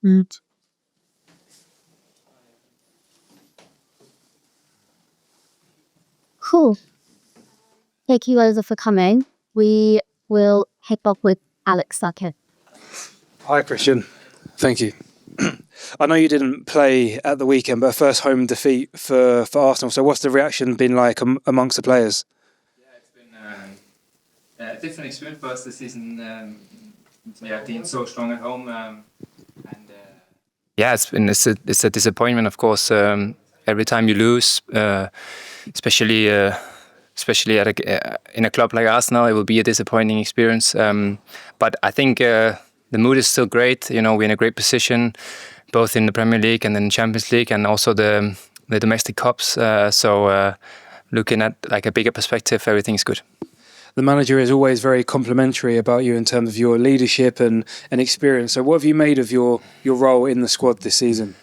Eat. Cool. Thank you, Lola, for coming. We will head off with Alex Sackett. Hi, Christian. Thank you. I know you didn't play at the weekend, but a first home defeat for Arsenal. So what's the reaction been like amongst the players? Yeah, it's been a different experience for us this season. Being so strong at home. Yeah, it's a disappointment, of course. Every time you lose, especially in a club like Arsenal, it will be a disappointing experience. But I think the mood is still great. You know, we're in a great position, both in the Premier League and in the Champions League, and also the domestic cups. So looking at like a bigger perspective, everything's good. The manager is always very complimentary about you in terms of your leadership and experience. So what have you made of your role in the squad this season?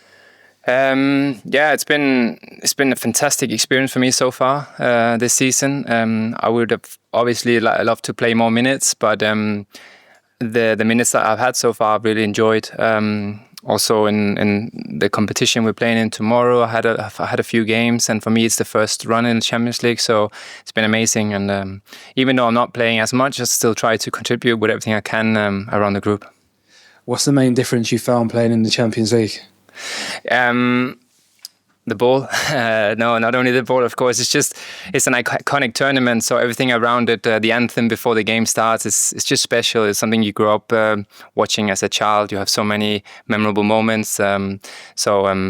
Yeah, it's been a fantastic experience for me so far this season. I would have obviously loved to play more minutes, but the minutes that I've had so far I've really enjoyed. Also in the competition we're playing in tomorrow, I had a few games, and for me it's the first run in the Champions League, so it's been amazing. And even though I'm not playing as much, I still try to contribute with everything I can around the group. What's the main difference you found playing in the Champions League? The ball. No, not only the ball, of course. It's an iconic tournament, so everything around it, the anthem before the game starts, it's just special. It's something you grow up watching as a child. You have so many memorable moments. So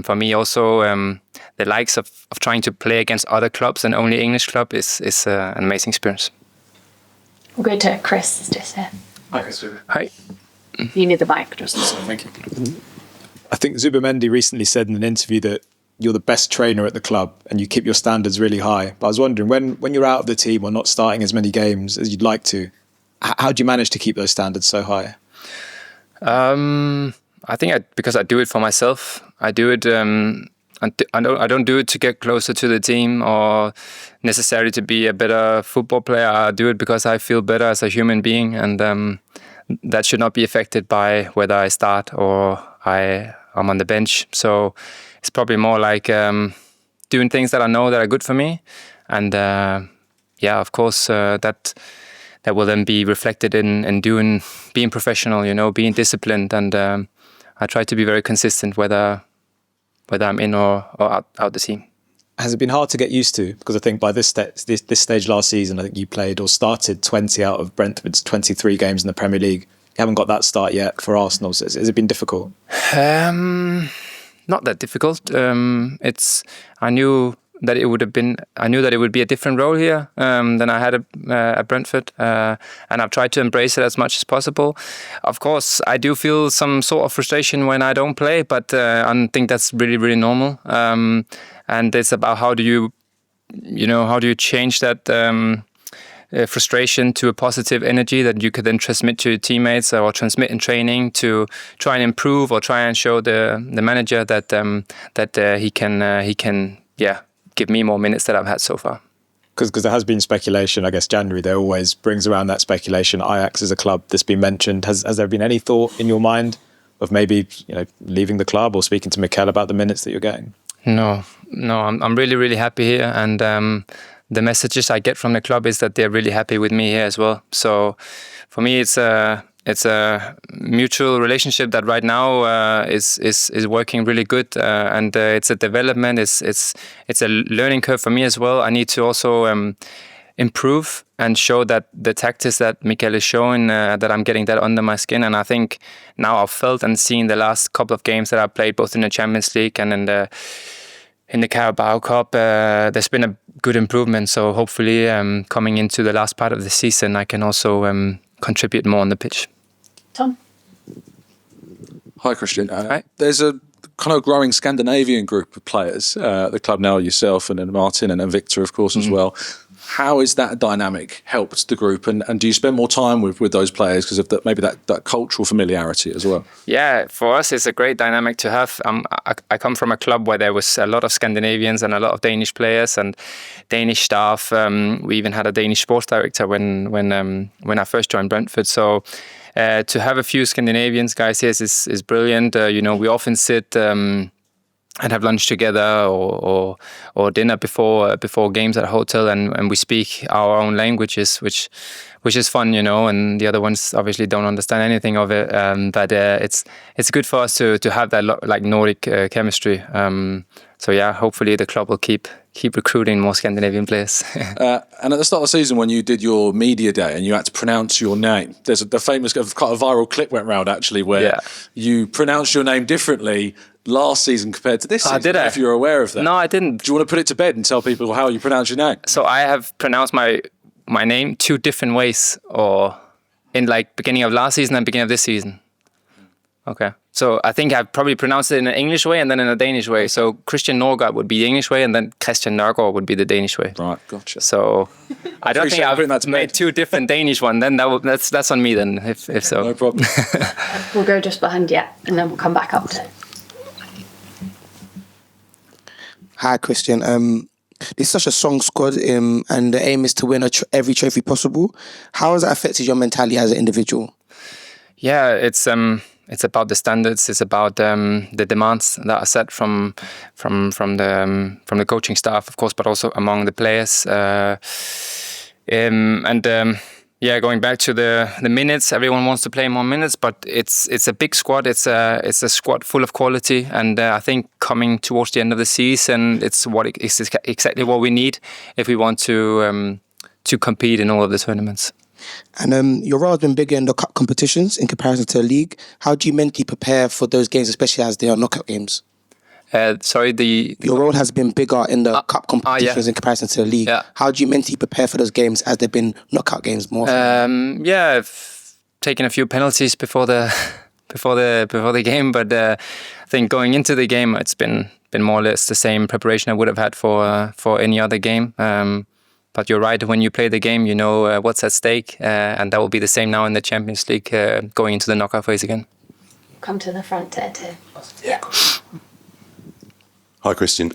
for me also, the likes of trying to play against other clubs and only English club is an amazing experience. We'll go to Chris just here. Hi, Chris. Hi. You need the mic, just. Thank you. I think Zubimendi recently said in an interview that you're the best trainer at the club and you keep your standards really high. But I was wondering, when you're out of the team or not starting as many games as you'd like to, how do you manage to keep those standards so high? I think because I do it for myself. I do it. I don't do it to get closer to the team or necessarily to be a better football player. I do it because I feel better as a human being, and that should not be affected by whether I start or I'm on the bench. So it's probably more like doing things that I know that are good for me, and of course that will then be reflected in being professional, you know, being disciplined, and I try to be very consistent whether I'm in or out the team. Has it been hard to get used to? Because I think by this stage last season, I think you played or started 20 out of Brentford's 23 games in the Premier League. You haven't got that start yet for Arsenal. So has it been difficult? Not that difficult. I knew that it would be a different role here than I had at Brentford, and I've tried to embrace it as much as possible. Of course, I do feel some sort of frustration when I don't play, but I think that's really, really normal. And it's about how do you change that frustration to a positive energy that you could then transmit to your teammates or transmit in training to try and improve or try and show the manager that he can give me more minutes that I've had so far. Because there has been speculation. I guess January there always brings around that speculation. Ajax is a club that's been mentioned. Has there been any thought in your mind of maybe leaving the club or speaking to Mikel about the minutes that you're getting? No, I'm really, really happy here, and the messages I get from the club is that they're really happy with me here as well. So for me, it's a mutual relationship that right now is working really good, and it's a development. It's a learning curve for me as well. I need to also improve and show that the tactics that Mikel is showing, that I'm getting that under my skin. And I think now I've felt and seen the last couple of games that I've played, both in the Champions League and in the Carabao Cup, there's been a good improvement. So hopefully coming into the last part of the season, I can also contribute more on the pitch. Tom? Hi, Christian. Hi. There's a kind of growing Scandinavian group of players at the club now, yourself and then Martín and then Victor, of course, as well. How is that dynamic helped the group, and do you spend more time with those players because of maybe that cultural familiarity as well? Yeah, for us it's a great dynamic to have. I come from a club where there was a lot of Scandinavians and a lot of Danish players and Danish staff. We even had a Danish sports director when I first joined Brentford. So to have a few Scandinavians guys here is brilliant. We often sit and have lunch together or dinner before games at a hotel, and we speak our own languages, which is fun, and the other ones obviously don't understand anything of it. But it's good for us to have that like Nordic chemistry. So yeah, hopefully the club will keep recruiting more Scandinavian players. And at the start of the season, when you did your media day and you had to pronounce your name, there's the famous quite a viral clip went round actually where you pronounced your name differently last season compared to this season. Did I? If you're aware of that. No, I didn't. Do you want to put it to bed and tell people how you pronounce your name? So I have pronounced my name 2 different ways, or in like beginning of last season and beginning of this season. Okay. So I think I've probably pronounced it in an English way and then in a Danish way. So Christian Norgaard would be the English way and then Christian Norgaard would be the Danish way. Right, gotcha. So I don't think I've made 2 different Danish ones. Then that's on me then, if so. No problem. We'll go just behind you, and then we'll come back up to. Hi, Christian. This is such a strong squad, and the aim is to win every trophy possible. How has that affected your mentality as an individual? Yeah, it's about the standards. It's about the demands that are set from the coaching staff, of course, but also among the players. Going back to the minutes, everyone wants to play more minutes, but it's a big squad. It's a squad full of quality, and I think coming towards the end of the season, it's exactly what we need if we want to compete in all of the tournaments. And your role has been bigger in the cup competitions in comparison to the league. How do you mentally prepare for those games, especially as they are knockout games? Your role has been bigger in the cup competitions in comparison to the league. Yeah. How do you mentally prepare for those games as they've been knockout games more? I've taken a few penalties before the game, but I think going into the game, it's been more or less the same preparation I would have had for any other game. But you're right, when you play the game, you know what's at stake, and that will be the same now in the Champions League, going into the knockout phase again. Come to the front there too. Yeah. Hi, Christian.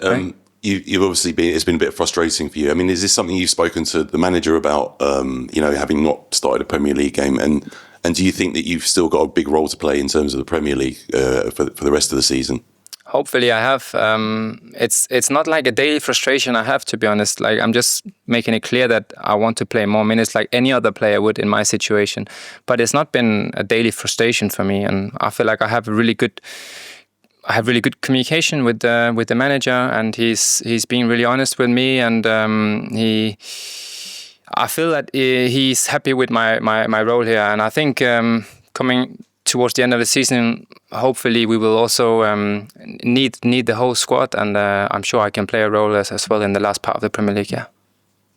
You've obviously it's been a bit frustrating for you. I mean, is this something you've spoken to the manager about, having not started a Premier League game? And do you think that you've still got a big role to play in terms of the Premier League for the rest of the season? Hopefully I have. It's not like a daily frustration I have, to be honest. Like, I'm just making it clear that I want to play more minutes like any other player would in my situation. But it's not been a daily frustration for me, and I feel like I have really good communication with the manager, and he's being really honest with me, and I feel that he's happy with my role here, and I think coming towards the end of the season, hopefully we will also need the whole squad, and I'm sure I can play a role as well in the last part of the Premier League. Yeah.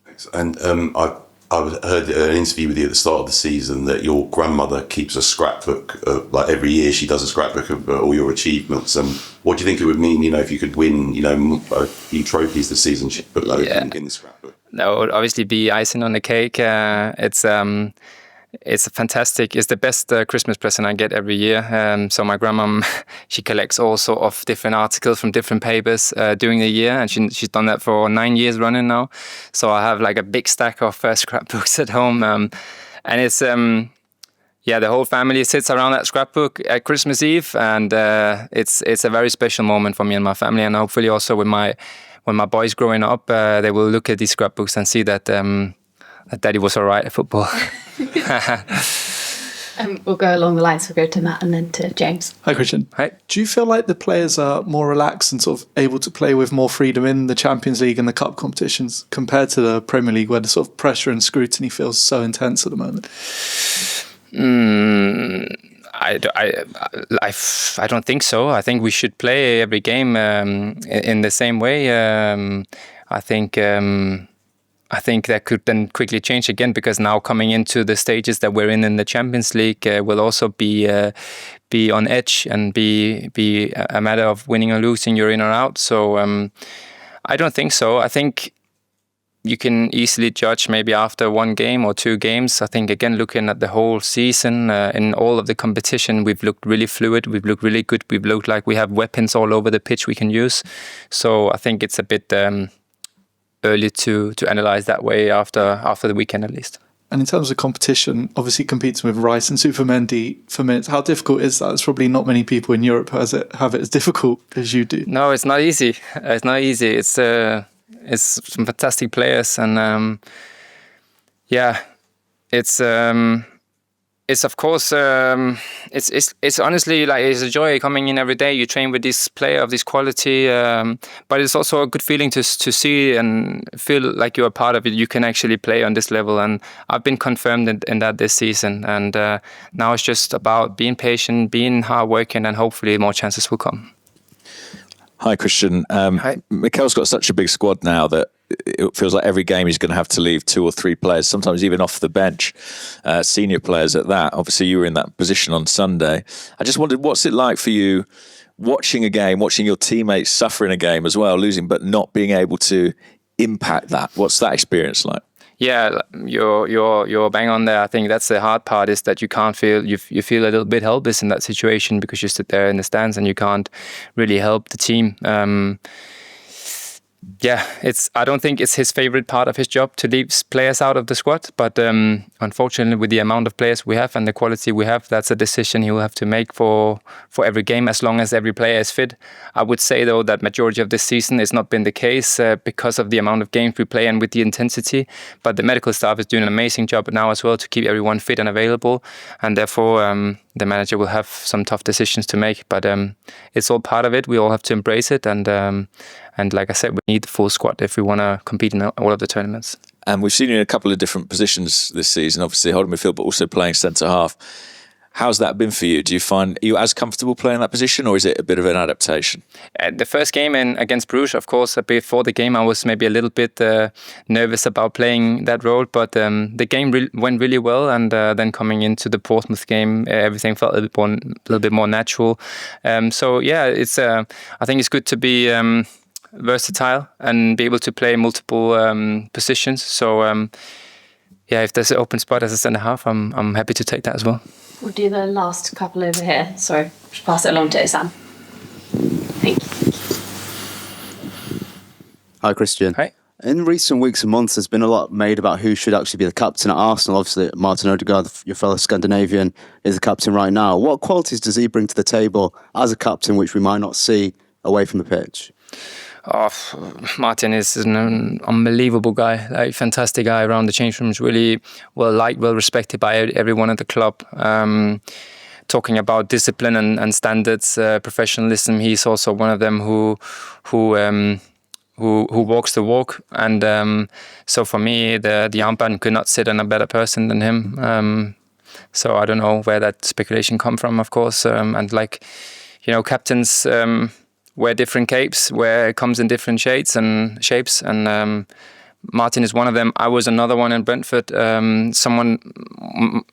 Thanks. And I heard an interview with you at the start of the season that your grandmother keeps a scrapbook. Like every year, she does a scrapbook of all your achievements. And what do you think it would mean, if you could win, a few trophies this season? She'd put in the scrapbook. That would obviously be icing on the cake. It's fantastic. It's the best Christmas present I get every year. So my grandmom, she collects all sort of different articles from different papers during the year, and she's done that for 9 years running now. So I have like a big stack of scrapbooks at home, and it's the whole family sits around that scrapbook at Christmas Eve, and it's a very special moment for me and my family, and hopefully also when my boys growing up, they will look at these scrapbooks and see that Daddy was all right at football. We'll go along the lines. We'll go to Matt and then to James. Hi, Christian. Hi. Do you feel like the players are more relaxed and sort of able to play with more freedom in the Champions League and the cup competitions compared to the Premier League, where the sort of pressure and scrutiny feels so intense at the moment? I don't think so. I think we should play every game in the same way. I think that could then quickly change again, because now coming into the stages that we're in the Champions League will also be on edge and be a matter of winning or losing, you're in or out. So I don't think so. I think you can easily judge maybe after one game or two games. I think, again, looking at the whole season, in all of the competition, we've looked really fluid, we've looked really good, we've looked like we have weapons all over the pitch we can use. So I think it's a bit early to analyze that way after the weekend at least. And in terms of competition, obviously competing with Rice and Zubimendi for minutes, how difficult is that? There's probably not many people in Europe who have it as difficult as you do. No, it's not easy. It's not easy. It's some fantastic players, and it's of course it's honestly like it's a joy coming in every day. You train with this player of this quality, but it's also a good feeling to see and feel like you're a part of it. You can actually play on this level, and I've been confirmed in that this season. And now it's just about being patient, being hardworking, and hopefully more chances will come. Hi, Christian. Mikel's got such a big squad now that it feels like every game he's going to have to leave 2 or 3 players, sometimes even off the bench, senior players at that. Obviously, you were in that position on Sunday. I just wondered, what's it like for you watching a game, watching your teammates suffer in a game as well, losing, but not being able to impact that? What's that experience like? Yeah, you're bang on there. I think that's the hard part, is that you can't feel you feel a little bit helpless in that situation because you sit there in the stands and you can't really help the team. I don't think it's his favorite part of his job to leave players out of the squad, but unfortunately, with the amount of players we have and the quality we have, that's a decision he will have to make for every game, as long as every player is fit. I would say, though, that majority of this season has not been the case because of the amount of games we play and with the intensity, but the medical staff is doing an amazing job now as well to keep everyone fit and available, and therefore the manager will have some tough decisions to make, but it's all part of it. We all have to embrace it, and like I said, we need the full squad if we want to compete in all of the tournaments. And we've seen you in a couple of different positions this season, obviously holding midfield, but also playing centre-half. How's that been for you? Are you as comfortable playing that position, or is it a bit of an adaptation? The first game against Bruges, of course, before the game, I was maybe a little bit nervous about playing that role, but the game went really well, and then coming into the Portsmouth game, everything felt a little bit more natural. I think it's good to be versatile and be able to play multiple positions. So if there's an open spot as a centre half, I'm happy to take that as well. We'll do the last couple over here. Sorry, just pass it along to Sam. Thank you. Hi, Christian. Hi. In recent weeks and months, there's been a lot made about who should actually be the captain at Arsenal. Obviously, Martín Odegaard, your fellow Scandinavian, is the captain right now. What qualities does he bring to the table as a captain, which we might not see away from the pitch? Martín is an unbelievable guy, like fantastic guy around the change rooms, really well liked, well respected by everyone at the club. Talking about discipline and standards, professionalism, he's also one of them who walks the walk. And so for me, the armband could not sit on a better person than him. So I don't know where that speculation come from, of course. Captains wear different capes, where it comes in different shades and shapes, and Martín is one of them. I was another one in Brentford. Someone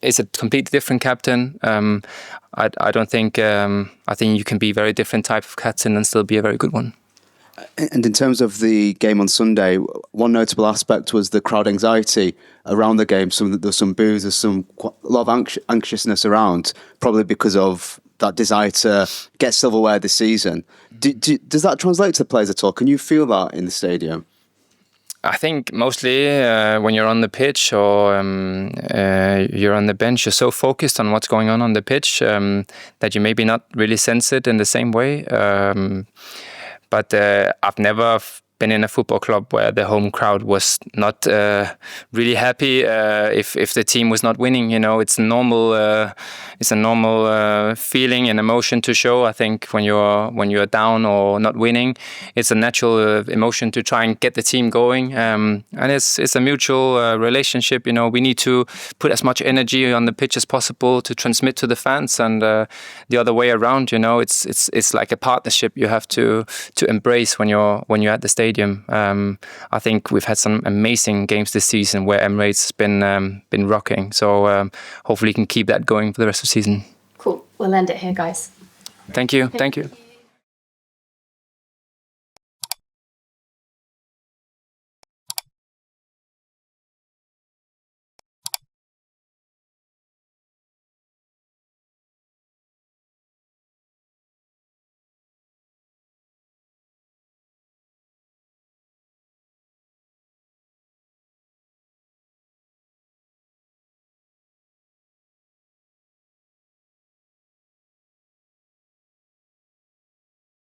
is a completely different captain. I don't think. I think you can be a very different type of captain and still be a very good one. And in terms of the game on Sunday, one notable aspect was the crowd anxiety around the game. There's some boos, there's a lot of anxiousness around, probably because of that desire to get silverware this season. Does that translate to the players at all? Can you feel that in the stadium? I think mostly when you're on the pitch or you're on the bench, you're so focused on what's going on the pitch that you maybe not really sense it in the same way. But I've never been in a football club where the home crowd was not really happy if the team was not winning. It's a normal feeling and emotion to show. I think when you're down or not winning, it's a natural emotion to try and get the team going. And it's a mutual relationship. We need to put as much energy on the pitch as possible to transmit to the fans, and the other way around. It's like a partnership you have to embrace when you're at the stadium. I think we've had some amazing games this season where Emirates has been rocking. So hopefully we can keep that going for the rest of the season. Cool. We'll end it here, guys. Thank you.